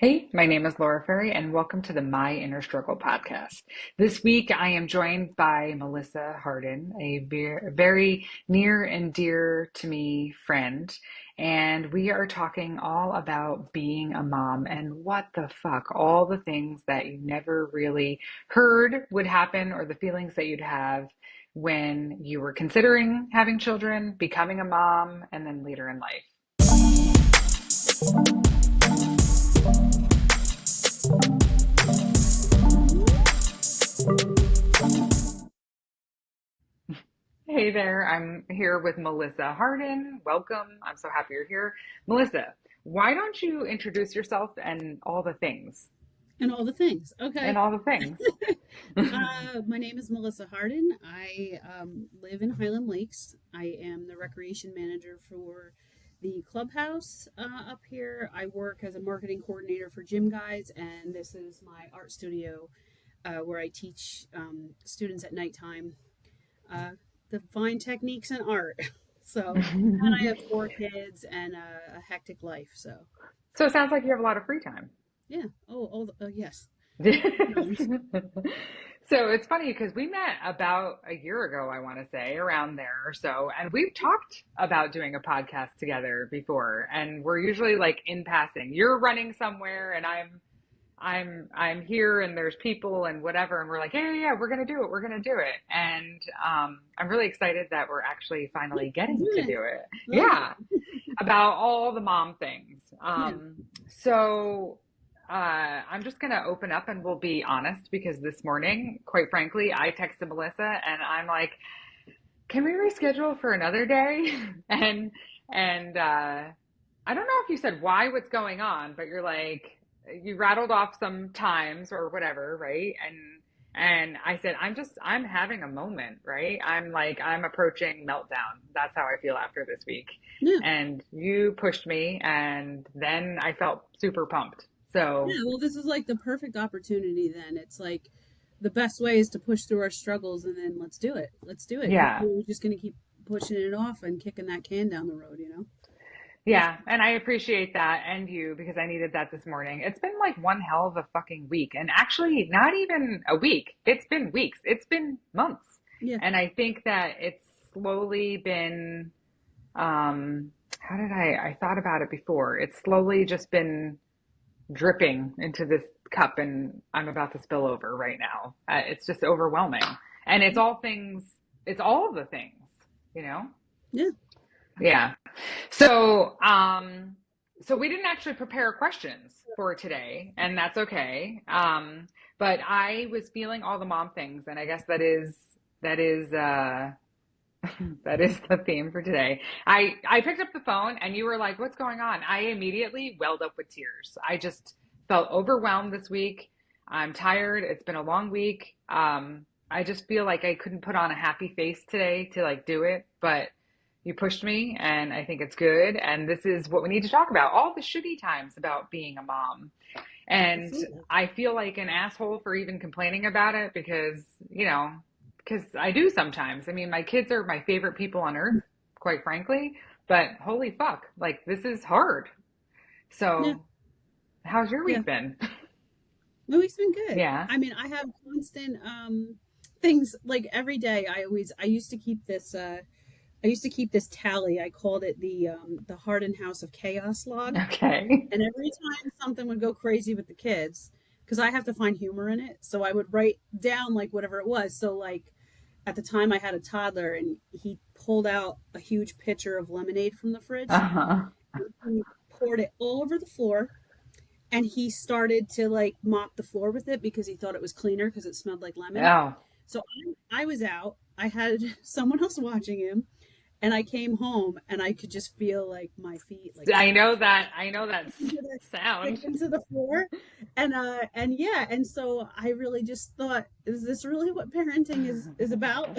Hey, my name is Laura Ferry, and welcome to the My Inner Struggle podcast. This week, I am joined by Melissa Hardin, a very near and dear to me friend, and we are talking all about being a mom and what the fuck, all the things that you never really heard would happen or the feelings that you'd have when you were considering having children, becoming a mom, and then later in life. Hey there, I'm here with Melissa Hardin. Welcome. I'm so happy you're here. Melissa, why don't you introduce yourself and all the things? And all the things. And Okay. all the things. My name is Melissa Hardin. I live in Highland Lakes. I am the recreation manager for the clubhouse up here. I work as a marketing coordinator for Gym Guides, and this is my art studio where I teach students at nighttime uh, the fine techniques in art. So, and I have four kids and a hectic life. So, So it sounds like you have a lot of free time. yeah. Yes. So it's funny because we met about a year ago, I want to say, around there or so, and we've talked about doing a podcast together before, and we're usually like in passing. You're running somewhere and I'm here and there's people and whatever, and we're like, yeah, we're gonna do it, we're gonna do it. And I'm really excited that we're actually finally getting to Yeah. do it. Oh, Yeah, about all the mom things. yeah. So I'm just going to open up and we'll be honest because this morning, quite frankly, I texted Melissa and I'm like, can we reschedule for another day? And and I don't know if you said why, what's going on, but you're like, you rattled off some times or whatever, right? And I said, I'm having a moment, right? I'm like, I'm approaching meltdown. That's how I feel after this week. Yeah. And you pushed me, and then I felt super pumped. So, Yeah. Well, this is like the perfect opportunity then. It's like the best way is to push through our struggles and then let's do it. Let's do it. Because yeah, we're just going to keep pushing it off and kicking that can down the road, you know? That's, yeah. And I appreciate that and you because I needed that this morning. It's been like one hell of a fucking week. And actually, not even a week. It's been weeks. It's been months. yeah. And I think that it's slowly been, how did I thought about it before. It's slowly just been dripping into this cup and I'm about to spill over right now. It's just overwhelming. And it's all the things, you know? Yeah. Yeah. So, so we didn't actually prepare questions for today, and that's okay. But I was feeling all the mom things, and I guess that is that is the theme for today. I picked up the phone and you were like, "What's going on?" I immediately welled up with tears. I just felt overwhelmed this week. I'm tired. It's been a long week. I just feel like I couldn't put on a happy face today to like do it, but you pushed me and I think it's good. And this is what we need to talk about. All the shitty times about being a mom. And Absolutely. I feel like an asshole for even complaining about it because, because I do sometimes. I mean, my kids are my favorite people on earth, quite frankly, but holy fuck, like this is hard. Yeah. So, how's your Yeah. week been? The week's been good. Yeah. I mean, I have constant things like every day. I used to keep this tally. I called it the Hardin House of Chaos log. Okay. And every time something would go crazy with the kids, because I have to find humor in it, so I would write down like whatever it was. So like at the time I had a toddler and he pulled out a huge pitcher of lemonade from the fridge Uh-huh. and he poured it all over the floor and he started to like mop the floor with it because he thought it was cleaner because it smelled like lemon. Oh, So I was out. I had someone else watching him and I came home and I could just feel like my feet like I know that sink sound. into the floor. And yeah, and so I really just thought, is this really what parenting is about?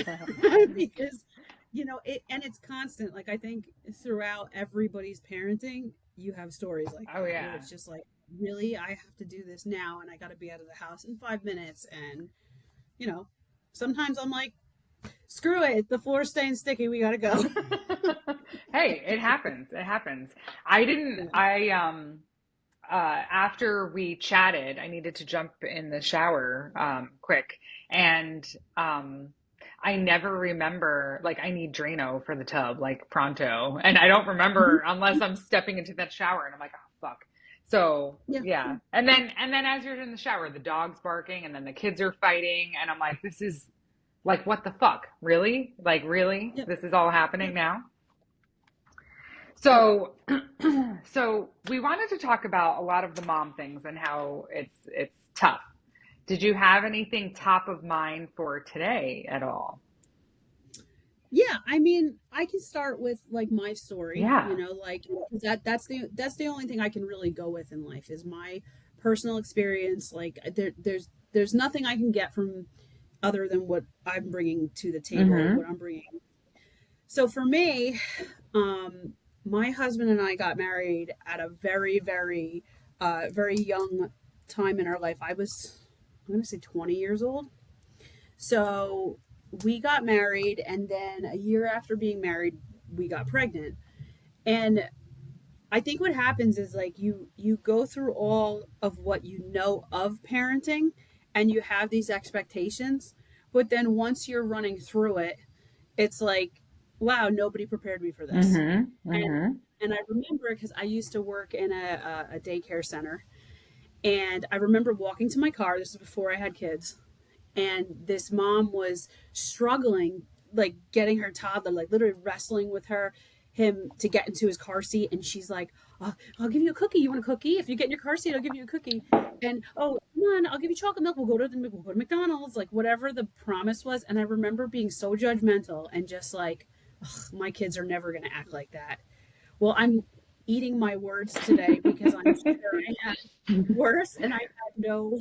Because it's constant. Like I think throughout everybody's parenting, you have stories like Oh that where yeah. it's just like, really, I have to do this now and I got to be out of the house in 5 minutes. And you know, sometimes I'm like, screw it, the floor's staying sticky, we gotta go. Hey, it happens. It happens. I didn't, Yeah. I, after we chatted, I needed to jump in the shower quick, and I never remember, like, I need Drano for the tub, like pronto, and I don't remember unless I'm stepping into that shower, and I'm like, oh fuck. So Yeah. yeah, and then as you're in the shower, the dog's barking, and then the kids are fighting, and I'm like, this is like, what the fuck, really? Like, really? Yep. This is all happening Yep. now? Yep. So, so we wanted to talk about a lot of the mom things and how it's tough. Did you have anything top of mind for today at all? Yeah, I mean, I can start with like my story, Yeah. like 'cause that's the only thing I can really go with in life is my personal experience. Like there's nothing I can get from other than what I'm bringing to the table or Mm-hmm. what I'm bringing. So for me, my husband and I got married at a very, very, very young time in our life. I'm going to say 20 years old. So we got married, and then a year after being married, we got pregnant. And I think what happens is like you go through all of what you know of parenting, and you have these expectations, but then once you're running through it, it's like, wow, nobody prepared me for this. Mm-hmm. And Mm-hmm. and I remember because I used to work in a daycare center, and I remember walking to my car. This is before I had kids, and this mom was struggling, like getting her toddler, like literally wrestling with him to get into his car seat. And she's like, I'll give you a cookie. You want a cookie? If you get in your car seat, I'll give you a cookie. And oh, come on, I'll give you chocolate milk. We'll go to McDonald's, like whatever the promise was. And I remember being so judgmental and just like, my kids are never going to act like that. Well, I'm eating my words today because I'm sure I had worse and I had no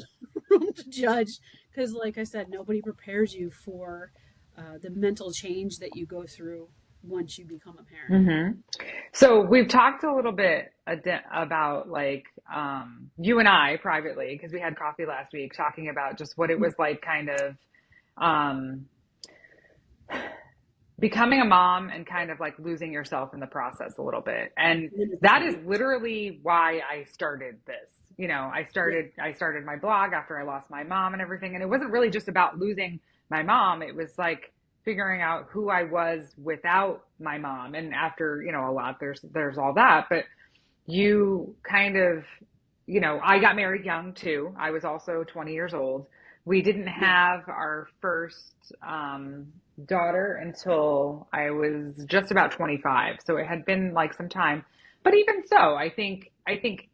room to judge because, like I said, nobody prepares you for the mental change that you go through once you become a parent. Mm-hmm. So we've talked a little bit about like you and I privately because we had coffee last week talking about just what it was like kind of um becoming a mom and kind of like losing yourself in the process a little bit. And that is 100%. literally why I started this. I Yeah. started my blog after I lost my mom and everything. And it wasn't really just about losing my mom. It was like figuring out who I was without my mom. And after, a lot, there's all that. But you kind of, I got married young too. I was also 20 years old. We didn't Yeah. have our first daughter until I was just about 25. So it had been like some time. But even so, I think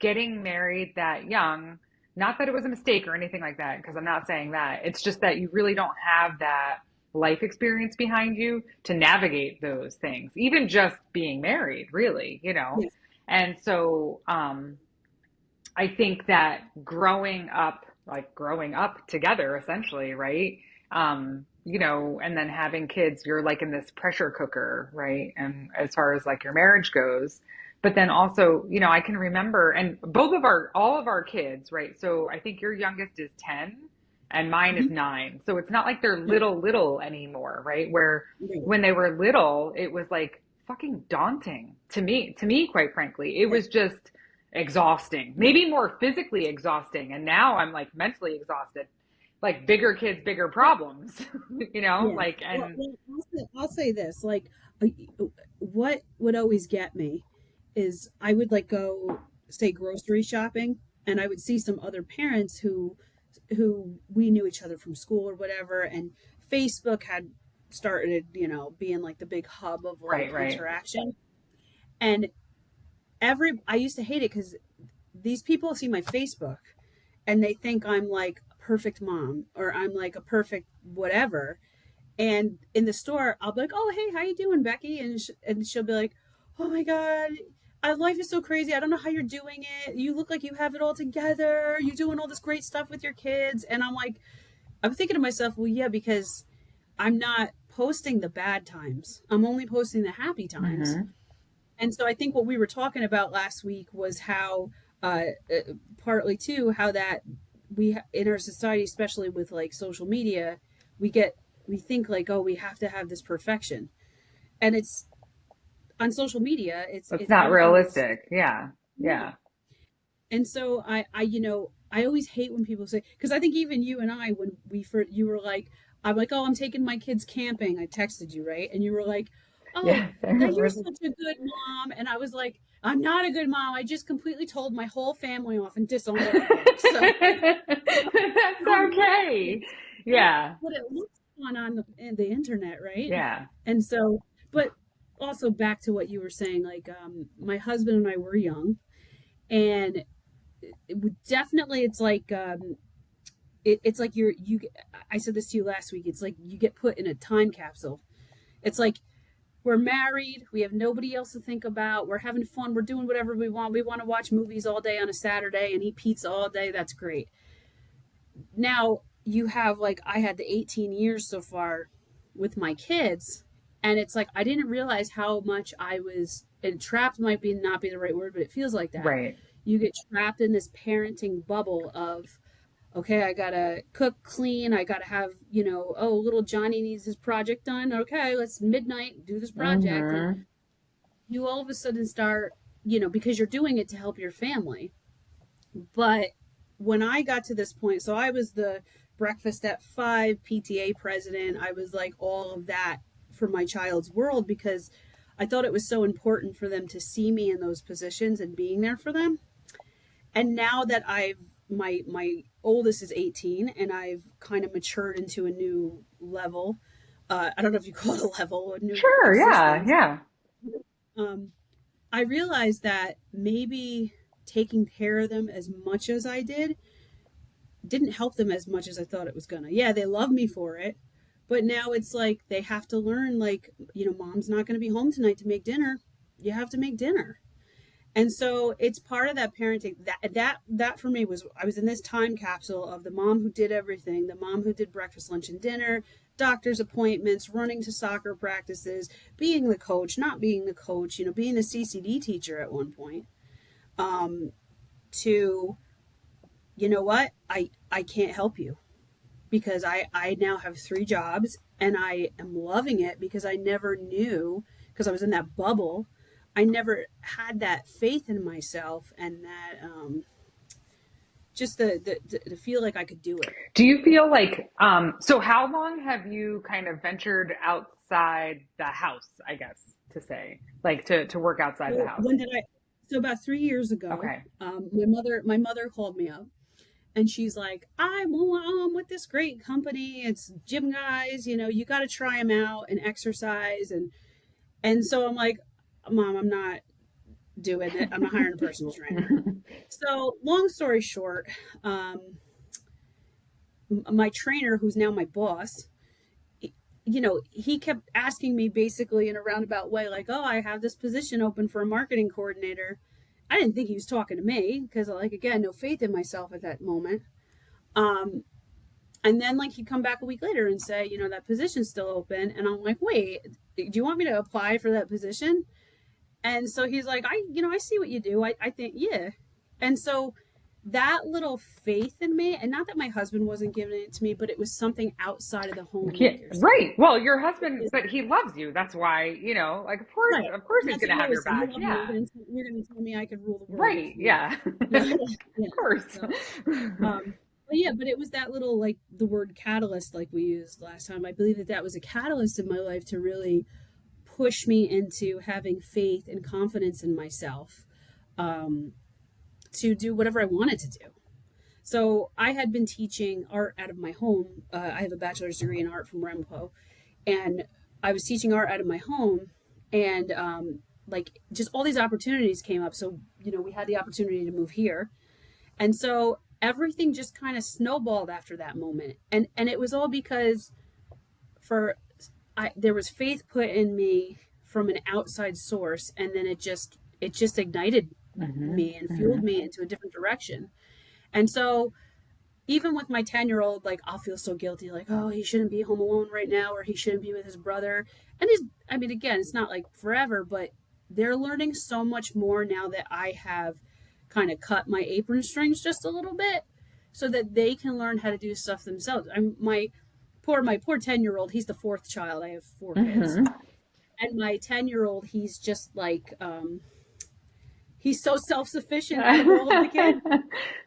getting married that young, not that it was a mistake or anything like that, because I'm not saying that. It's just that you really don't have that life experience behind you to navigate those things, even just being married, really. Yeah. And so I think that growing up together essentially, right? And then having kids, you're like in this pressure cooker, right? And as far as like your marriage goes, but then also, I can remember, and all of our kids, right? So I think your youngest is 10 and mine is Hmm. 9. So it's not like they're Yeah. little anymore, right? Where Yeah. when they were little, it was like fucking daunting to me, quite frankly. It Yeah. was just exhausting, maybe more physically exhausting. And now I'm like mentally exhausted, like bigger kids, bigger problems, Yeah. like, Well, and I'll say this. Like, uh, what would always get me is I would like go say grocery shopping, and I would see some other parents who we knew each other from school or whatever, and Facebook had started, being like the big hub of right, like right. interaction. And I used to hate it because these people see my Facebook and they think I'm like a perfect mom or I'm like a perfect whatever. And in the store, I'll be like, "Oh, hey, how you doing, Becky?" And she'll be like, "Oh my God, life is so crazy. I don't know how you're doing it. You look like you have it all together. You're doing all this great stuff with your kids." And I'm thinking to myself, well, yeah, because I'm not posting the bad times. I'm only posting the happy times. Hmm. And so I think what we were talking about last week was how, partly too, how that in our society, especially with like social media, we get, we think like, oh, we have to have this perfection. And it's on social media, That's it's not everything is, realistic. Yeah. no. Yeah. And so I always hate when people say, because I think even you and I, when you were like, I'm like, oh, I'm taking my kids camping. I texted you, right? And you were like, oh, Yeah, I that you're remember this. such a good mom. And I was like, I'm not a good mom. I just completely told my whole family off and disowned everybody. So, That's okay. it's, Yeah, but it looks fun on the internet, right? yeah, And so, but also back to what you were saying, like, my husband and I were young, and it would definitely, it's like, it's like I said this to you last week. It's like you get put in a time capsule. It's like we're married, we have nobody else to think about, we're having fun, we're doing whatever we want. We want to watch movies all day on a Saturday and eat pizza all day. That's great. Now you have, like, I had the 18 years so far with my kids, and it's like I didn't realize how much I was, and trapped might be not be the right word, but it feels like that. right. You get trapped in this parenting bubble of, okay, I gotta cook, clean, I gotta have, oh, little Johnny needs his project done. Okay, let's midnight do this project. And Hmm. you all of a sudden start, because you're doing it to help your family. But when I got to this point, so I was the breakfast at 5 PTA president. I was like all of that for my child's world, because I thought it was so important for them to see me in those positions and being there for them. And now that my oldest is 18 and I've kind of matured into a new level. I don't know if you call it a level, a new Sure, yeah, existence. yeah. Um, I realized that maybe taking care of them as much as I didn't help them as much as I thought it was gonna. Yeah, they love me for it, but now it's like they have to learn, like, mom's not gonna be home tonight to make dinner. You have to make dinner. And so it's part of that parenting, that for me was, I was in this time capsule of the mom who did everything, the mom who did breakfast, lunch, and dinner, doctor's appointments, running to soccer practices, being the coach, not being the coach, being the CCD teacher at one point. To, you know what, I can't help you, because I now have 3 jobs and I am loving it, because I never knew, because I was in that bubble. I never had that faith in myself, and that, just the feel like I could do it. Do you feel like, so how long have you kind of ventured outside the house, I guess, to say, like to work outside the So house? when did I? So about 3 years ago, Okay. my mother called me up, and she's like, I'm with this great company. It's gym guys. You got to try them out and exercise, and so I'm like, Mom, I'm not doing it. I'm not hiring a personal trainer. So long story short, my trainer, who's now my boss, he kept asking me basically in a roundabout way, like, oh, I have this position open for a marketing coordinator. I didn't think he was talking to me, because, like, again, no faith in myself at that moment. Um, and then, like, he'd come back a week later and say, that position's still open. And I'm like, wait, do you want me to apply for that position? And so he's like, I see what you do. I think, yeah. And so that little faith in me, and not that my husband wasn't giving it to me, but it was something outside of the home, Yeah, like you're right. saying. Well, your husband, It's, but he loves you. That's why, like, right. of course And he's that's going what to he have your always said. You back. love me. Yeah. You're gonna tell me I could rule the world. Right. Yeah. Yeah. Yeah. Of Yeah. course. So, but yeah, but it was that little, like, the word catalyst, like we used last time. I believe that was a catalyst in my life to really push me into having faith and confidence in myself, um, to do whatever I wanted to do. So I had been teaching art out of my home. I have a bachelor's degree in art from Rempo, and I was teaching art out of my home, and like, just all these opportunities came up. So we had the opportunity to move here, and so everything just kind of snowballed after that moment, and it was all because for there was faith put in me from an outside source, and then it just ignited Hmm. me and fueled Hmm. me into a different direction. And so even with my 10-year-old, like, I'll feel so guilty, like, oh, he shouldn't be home alone right now, or he shouldn't be with his brother. And I mean, again, it's not like forever, but they're learning so much more now that I have kind of cut my apron strings just a little bit, so that they can learn how to do stuff themselves. My poor 10-year-old, he's the fourth child. I have 4 kids. Hmm. And my 10-year-old, he's just like, He's so self-sufficient out of all of the kids.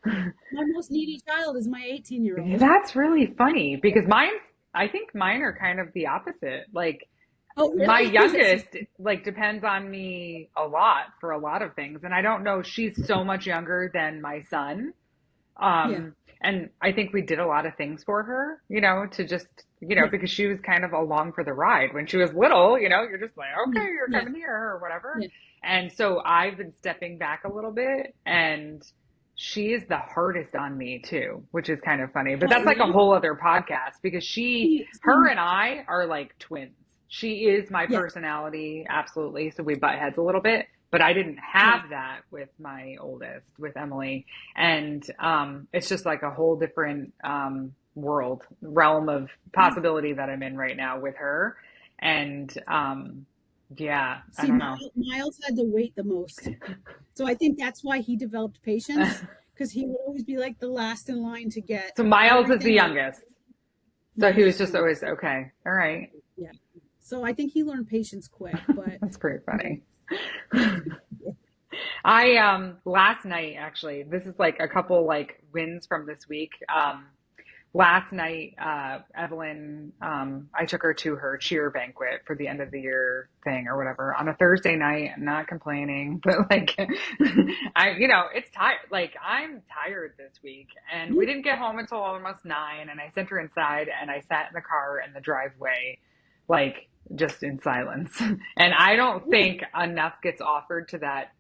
My most needy child is my 18-year-old. That's really funny because I think mine are kind of the opposite. Like Oh, my really? youngest, like, depends on me a lot for a lot of things. And I don't know, she's so much younger than my son. Yeah, And I think we did a lot of things for her, to just, yeah, because she was kind of along for the ride. When she was little, you're just like, okay, yeah, you're yeah, coming here or whatever. yeah. And so I've been stepping back a little bit, and she is the hardest on me too, which is kind of funny. But Oh, that's like a really? whole other podcast because her See, and I are like twins. She is my yeah, personality, absolutely. So we butt heads a little bit, but I didn't yeah. have that with my oldest, with Emily. And it's just like a whole different realm of possibility that I'm in right now with her. And yeah, I See, don't know. Miles had to wait the most. So I think that's why he developed patience, because he would always be like the last in line to get So Miles is the everything. And youngest. So he Miles was is the just always youngest. okay. All right. Yeah. So I think he learned patience quick, but That's pretty yeah. funny. I last night actually, this is like a couple like wins from this week. Last night, Evelyn, I took her to her cheer banquet for the end of the year thing or whatever on a Thursday night. I'm not complaining, but like, it's tired. Like I'm tired this week and we didn't get home until almost 9 and I sent her inside and I sat in the car in the driveway, like just in silence. And I don't Yeah. think enough gets offered to that,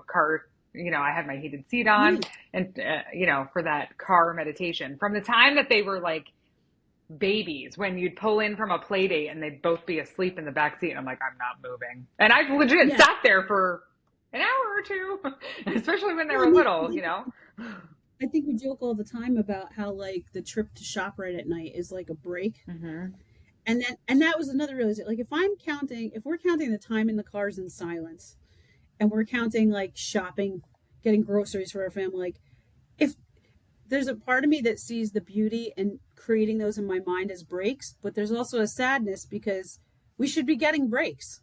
car. I had my heated seat on Yeah. and, for that car meditation from the time that they were like babies, when you'd pull in from a play date and they'd both be asleep in the back seat. And I'm like, I'm not moving. And I've legit Yeah. sat there for an hour or two, especially when they Well, were I mean, little. I think we joke all the time about how like the trip to shop right at night is like a break. Hmm. And that was another realization. Like if we're counting the time in the cars in silence, and we're counting like shopping, getting groceries for our family, like if there's a part of me that sees the beauty in creating those in my mind as breaks, but there's also a sadness because we should be getting breaks.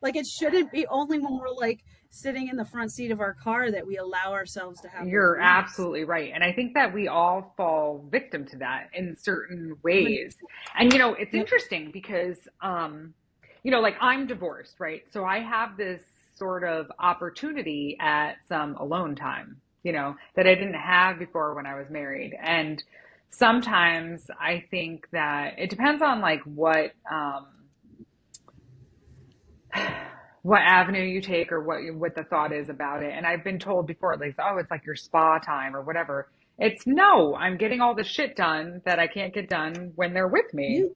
Like it shouldn't be only when we're like sitting in the front seat of our car that we allow ourselves to have those You're moments. absolutely right. And I think that we all fall victim to that in certain ways. 100%. And, it's Yep. interesting because, like I'm divorced, right? So I have this sort of opportunity at some alone time, that I didn't have before when I was married. And sometimes I think that it depends on like what avenue you take or what the thought is about it. And I've been told before, like, oh, it's like your spa time or whatever. It's no, I'm getting all the shit done that I can't get done when they're with me. Yeah.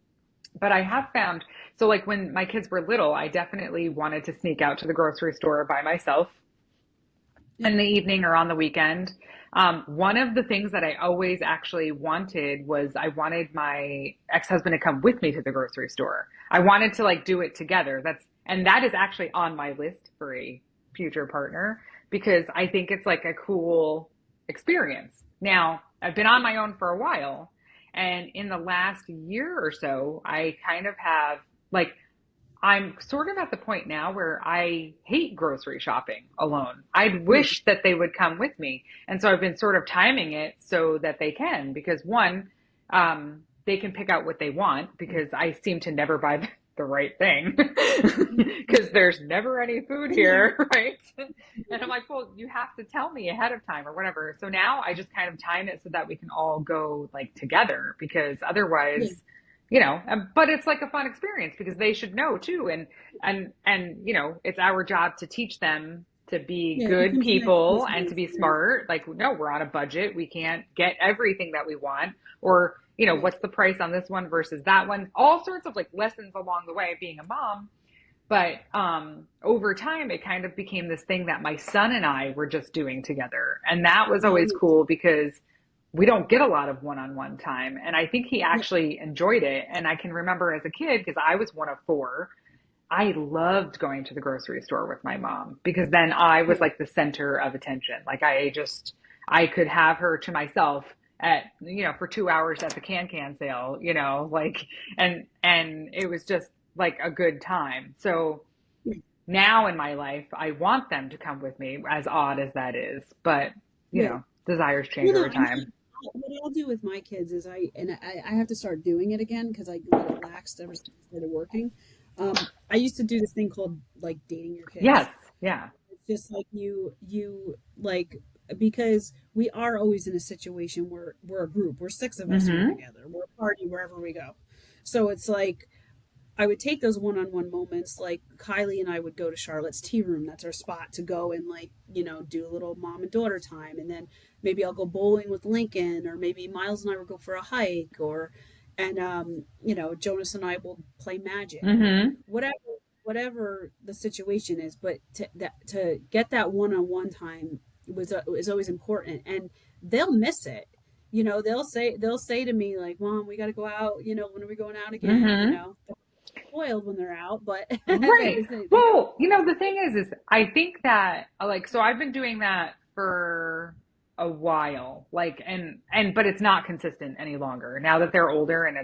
But I have found, so like when my kids were little, I definitely wanted to sneak out to the grocery store by myself Yep. in the evening or on the weekend. One of the things that I always actually wanted was I wanted my ex-husband to come with me to the grocery store. I wanted to like do it together. And that is actually on my list for a future partner because I think it's like a cool experience. Now, I've been on my own for a while, and in the last year or so, I kind of have like I'm sort of at the point now where I hate grocery shopping alone. I'd Yeah. wish that they would come with me. And so I've been sort of timing it so that they can, because one, they can pick out what they want because I seem to never buy the right thing because there's never any food Been there. here, right? And I'm like, well, you have to tell me ahead of time or whatever. So now I just kind of time it so that we can all go like together because Yeah. otherwise, but it's like a fun experience because they should know too. And, it's our job to teach them to be Yeah. It good becomes an people educational and to be experience. smart. Like, no, we're on a budget. We can't get everything that we want or, Right. what's the price on this one versus that one? All sorts of like lessons along the way of being a mom. But over time, it kind of became this thing that my son and I were just doing together. And that was Oh, always cool because we don't get a lot of one-on-one time. And I think he yeah. actually enjoyed it. And I can remember as a kid, because I was one of four, I loved going to the grocery store with my mom because then I was Yeah. like the center of attention. Like I could have her to myself at, for 2 hours at the can sale, like, and it was just like a good time. So, now in my life, I want them to come with me, as odd as that is. But, Right. desires change Well, no, over I mean, time. what I'll do with my kids is I have to start doing it again because I let it lax ever since I started working. I used to do this thing called like dating your Yes. kids. Yeah. It's just like you like because we are always in a situation where we're a group. We're six of us who are Mm-hmm. together. We're a party wherever we go. So it's like I would take those one-on-one moments. Like Kylie and I would go to Charlotte's tea room. That's our spot to go and like, do a little mom and daughter time. And then maybe I'll go bowling with Lincoln, or maybe Miles and I will go for a hike, and Jonas and I will play magic, or Mm-hmm. whatever the situation is. But to get that one-on-one time is always important, and they'll miss it. They'll say to me like, "Mom, we got to go out. When are we going out again?" Mm-hmm. Spoiled when they're out, but Right. they got. Well, the thing is I think that like, so I've been doing that for a while, like, but it's not consistent any longer now that they're older, and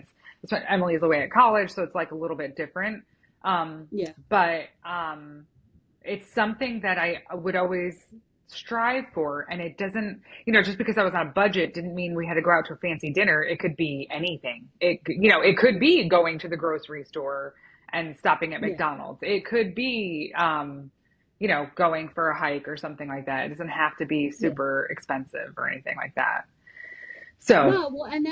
Emily's away at college, so it's like a little bit different. Yeah, But it's something that I would always strive for. And it doesn't, just because I was on a budget didn't mean we had to go out to a fancy dinner. It could be anything. It could be going to the grocery store and stopping at yeah, McDonald's. It could be, going for a hike or something like that. It doesn't have to be yeah. super expensive or anything like that. So, No, well, and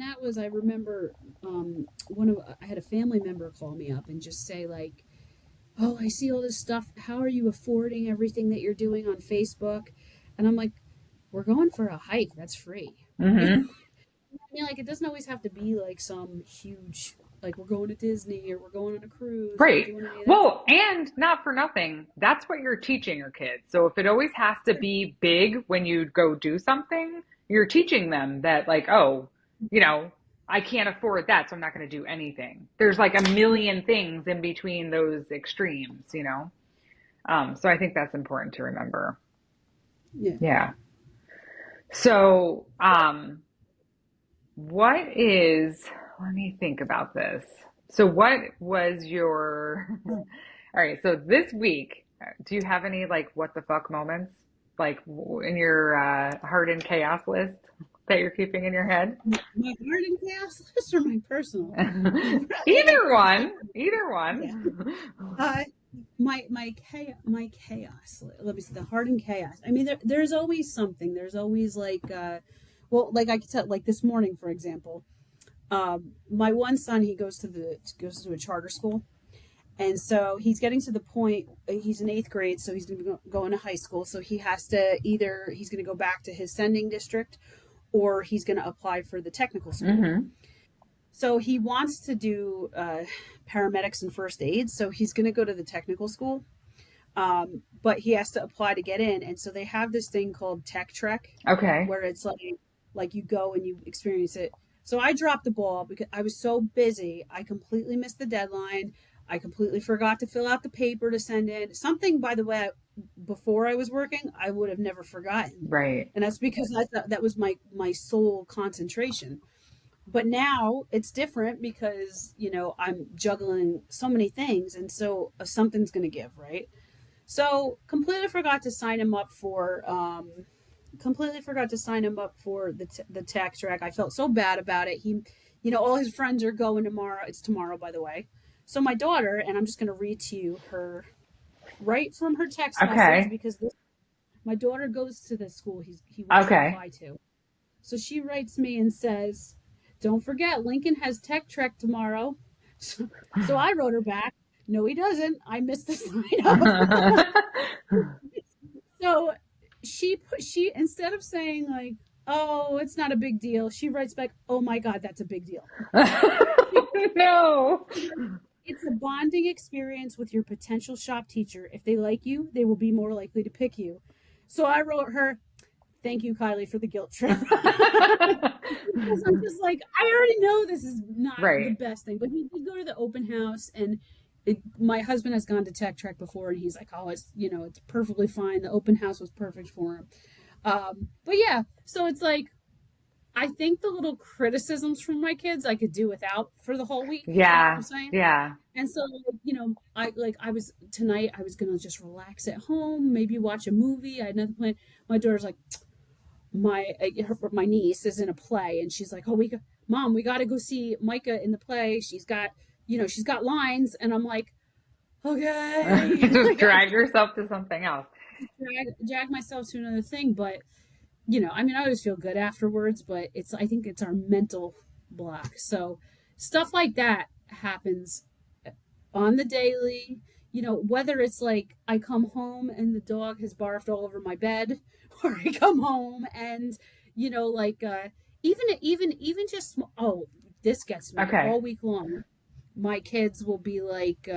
that was I remember I had a family member call me up and just say like, "Oh, I see all this stuff. How are you affording everything that you're doing on Facebook?" And I'm like, "We're going for a hike. That's free." mhm. Like it doesn't always have to be like some huge, like we're going to Disney or we're going on a cruise or we're Right. doing any of that. Well, and not for nothing, that's what you're teaching your kids. So if it always has to be big when you go do something, you're teaching them that, like, oh, you know, I can't afford that, so I'm not going to do anything. There's like a Right. million things in between those extremes. So I think that's important to remember. Yeah. Yeah. So, what is, let me think about this. So, what was your, all right, so this week, do you have any like what the fuck moments like in your heart and chaos list that you're keeping in your head? My garden chaos list or my personal? Probably Either both. one, either Yeah. one. Uh, my chaos. Let me see the heart and chaos. I mean, there's always something. There's always like, well, like I could tell, like this morning, for example, my one son he goes to a charter school, and so he's getting to the point. He's in eighth grade, so he's going to be going to high school. So he has to either he's going to go back to his sending district, or he's going to apply for the technical school. Hmm. So he wants to do paramedics and first aid. So he's going to go to the technical school, but he has to apply to get in. And so they have this thing called Tech Trek, Okay. where it's like you go and you experience it. So I dropped the ball because I was so busy. I completely missed the deadline. I completely forgot to fill out the paper to send in. Something, by the way, before I was working, I would have never forgotten. Right. And that's because that was my sole concentration. But now it's different because I'm juggling so many things, and so something's going to give, right? So completely forgot to sign him up for the tax track. I felt so bad about it. All his friends are going tomorrow. It's tomorrow, by the way. So my daughter, and I'm just going to read to you her right from her text message, Okay. because my daughter goes to the school he wants to Okay. apply to. So she writes me and says, "Don't forget, Lincoln has Tech Trek tomorrow." So I wrote her back, "No, he doesn't. I missed the sign up." So she instead of saying like, "Oh, it's not a big deal," she writes back, "Oh my God, that's a big deal." No. It's a bonding experience with your potential shop teacher. If they like you, they will be more likely to pick you. So I wrote her, "Thank you, Kylie, for the guilt trip." Because I'm just like, I already know this is not the Right. best thing, but he did go to the open house, and my husband has gone to Tech Trek before, and he's like, "Oh, it's perfectly fine. The open house was perfect for him." But yeah, so it's like I think the little criticisms from my kids I could do without for the whole week. You know what I'm Yeah. saying? Yeah. And so, I was tonight. I was gonna just relax at home, maybe watch a movie. I had nothing planned. My daughter's like, my niece is in a play, and she's like, "Oh, mom, we got to go see Micah in the play. She's got lines." And I'm like, "Okay." Just Like, I drag yourself to something else. drag myself to another thing, but I mean, I always feel good afterwards, but I think it's our mental block. So stuff like that happens on the daily, whether it's like I come home and the dog has barfed all over my bed, or I come home and, like, even just, oh, this gets me Okay. all week long. My kids will be like,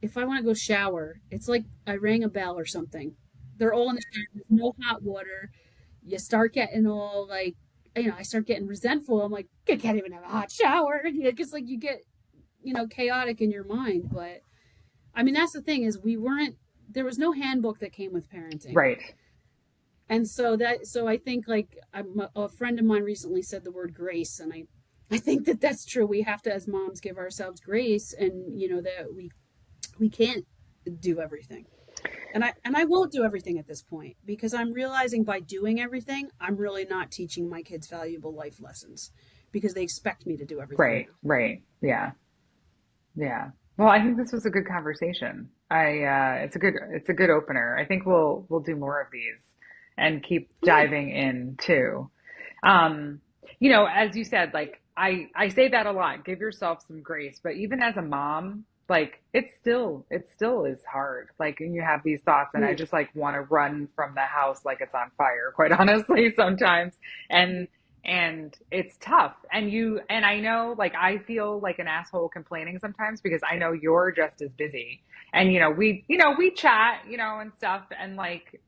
if I want to go shower, it's like I rang a bell or something. They're all in the shower, there's no hot water. You start getting all like, I start getting resentful. I'm like, I can't even have a hot shower. Because like you get, chaotic in your mind. But I mean, that's the thing is there was no handbook that came with parenting. Right. And so I think like a friend of mine recently said the word grace. And I think that that's true. We have to, as moms, give ourselves grace, and, that we can't do everything. And I won't do everything at this point, because I'm realizing by doing everything, I'm really not teaching my kids valuable life lessons, because they expect me to do everything Right. now. Right. Yeah. Yeah. Well, I think this was a good conversation. It's a good opener. I think we'll do more of these and keep Yeah. diving in too. Um, as you said, like I say that a lot, give yourself some grace, but even as a mom, like it still is hard. Like, and you have these thoughts and I Yeah. just like want to run from the house like it's on fire, quite honestly, sometimes. And it's tough. And I know, like, I feel like an asshole complaining sometimes because I know you're just as busy. And we chat, and stuff, and like,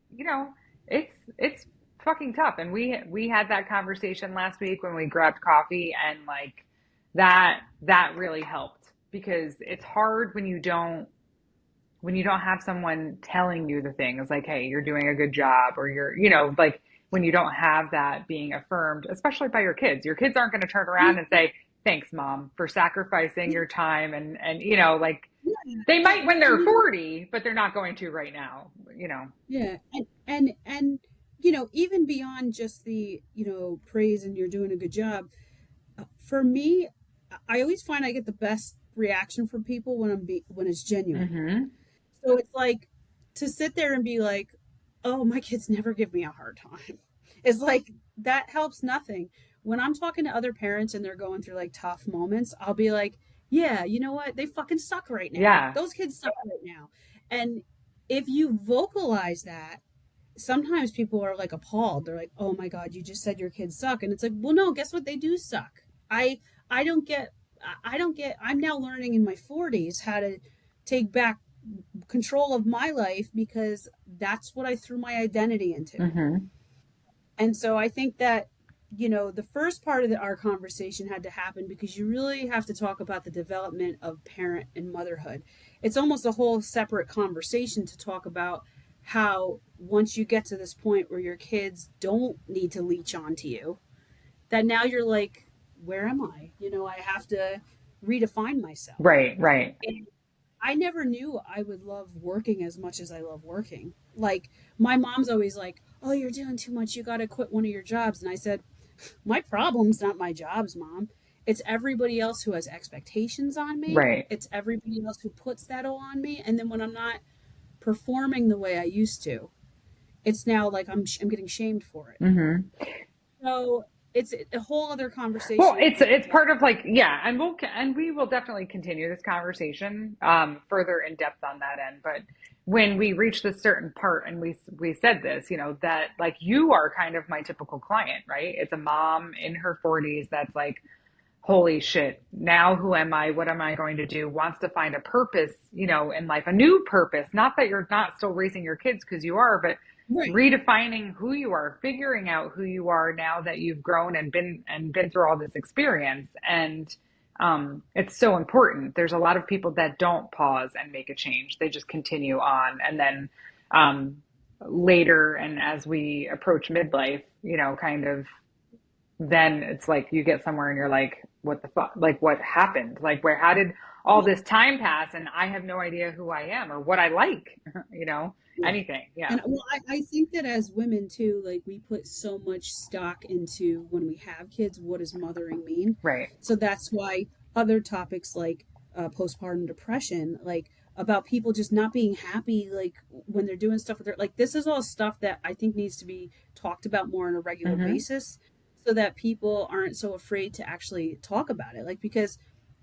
it's fucking tough. And we had that conversation last week when we grabbed coffee, and like that really helped, because it's hard when you don't have someone telling you the things like, hey, you're doing a good job, or like, when you don't have that being affirmed, especially by your kids. Your kids aren't going to turn around and say, thanks, mom, for sacrificing your time. And like, Yeah. they might when they're And 40, but they're not going to right now. yeah, and even beyond just the praise and you're doing a good job. For me, I always find I get the best reaction from people when it's genuine. Hmm. So it's like, to sit there and be like, oh, my kids never give me a hard time. It's like, that helps nothing. When I'm talking to other parents and they're going through like tough moments, I'll be like, yeah, you know what? They fucking suck right now. Yeah. Those kids suck right now. And if you vocalize that, sometimes people are like appalled. They're like, oh my God, you just said your kids suck. And it's like, well, no, guess what? They do suck. I don't get, I'm now learning in my 40s how to take back control of my life, because that's what I threw my identity into. Hmm. And so I think that, the first part of our conversation had to happen because you really have to talk about the development of parent and motherhood. It's almost a whole separate conversation to talk about how, once you get to this point where your kids don't need to leech onto you, that now you're like, where am I? I have to redefine myself. Right. Right. And I never knew I would love working as much as I love working. Like, my mom's always like, oh, you're doing too much. You got to quit one of your jobs. And I said, my problem's not my jobs, mom. It's everybody else who has expectations on me. Right. It's everybody else who puts that all on me. And then when I'm not performing the way I used to, it's now like I'm getting shamed for it. Hmm. So it's a whole other Well, conversation, I it's think. it's part of, like, yeah, and we will definitely continue this conversation further in depth on that end. But when we reach this certain part, and we said this, that, like, you are kind of my typical client, right? It's a mom in her 40s that's like, holy shit, now who am I? What am I going to do? Wants to find a purpose, in life, a new purpose. Not that you're not still raising your kids, because you are, but Right. redefining who you are, figuring out who you are now that you've grown and been through all this experience. And it's so important. There's a lot of people that don't pause and make a change. They just continue on. And then later, and as we approach midlife, kind of then it's like you get somewhere and you're like, what the fuck? Like, what happened? Like, how did all this time pass and I have no idea who I am or what I like, you know, Yeah. anything. Yeah. And well, I think that as women too, like we put so much stock into when we have kids, what does mothering mean? Right. So that's why other topics like postpartum depression, like about people just not being happy, like when they're doing stuff with their, like this is all stuff that I think needs to be talked about more on a regular Mm-hmm. basis so that people aren't so afraid to actually talk about it. Like, because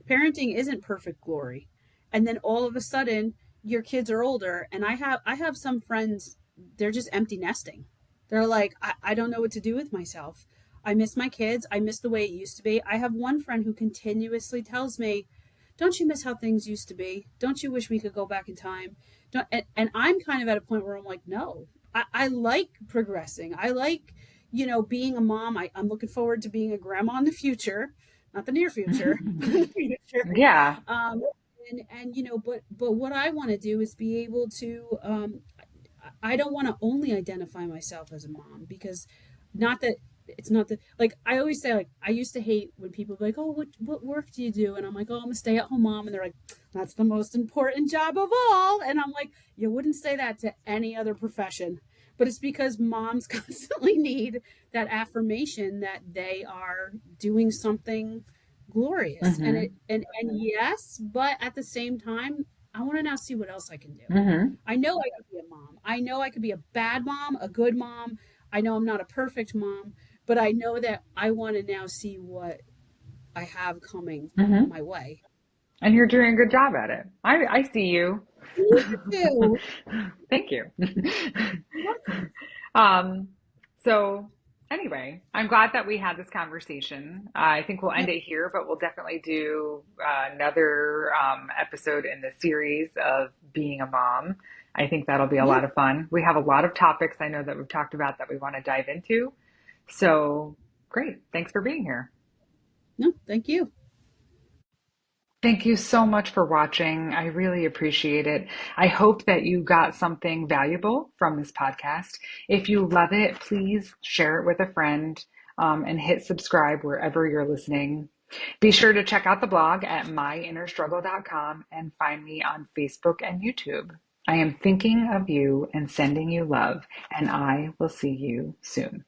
parenting isn't perfect glory. And then all of a sudden your kids are older, and I have some friends, they're just empty nesting. They're like, I don't know what to do with myself. I miss my kids. I miss the way it used to be. I have one friend who continuously tells me, don't you miss how things used to be? Don't you wish we could go back in time? Don't, and I'm kind of at a point where I'm like, no, I like progressing. I like, being a mom. I'm looking forward to being a grandma in the future, not the near future, but in the future. Yeah. Um, and but what I want to do is be able to, I don't want to only identify myself as a mom, because not that it's not that, like I always say, like I used to hate when people be like, oh, what work do you do? And I'm like, oh, I'm a stay-at-home mom. And they're like, that's the most important job of all. And I'm like, you wouldn't say that to any other profession. But it's because moms constantly need that affirmation that they are doing something glorious. And Mm-hmm. yes, but at the same time, I want to now see what else I can do. Mm-hmm. I know I could be a mom. I know I could be a bad mom, a good mom. I know I'm not a perfect mom, but I know that I want to now see what I have coming Mm-hmm. my way. And you're doing a good job at it. I see you. You too. Thank you. Welcome. Um, so anyway, I'm glad that we had this conversation. I think we'll end Yep. it here, but we'll definitely do another episode in the series of being a mom. I think that'll be a Yeah. lot of fun. We have a lot of topics I know that we've talked about that we want to dive into. So great. Thanks for being here. No, thank you. Thank you so much for watching. I really appreciate it. I hope that you got something valuable from this podcast. If you love it, please share it with a friend, and hit subscribe wherever you're listening. Be sure to check out the blog at myinnerstruggle.com and find me on Facebook and YouTube. I am thinking of you and sending you love, and I will see you soon.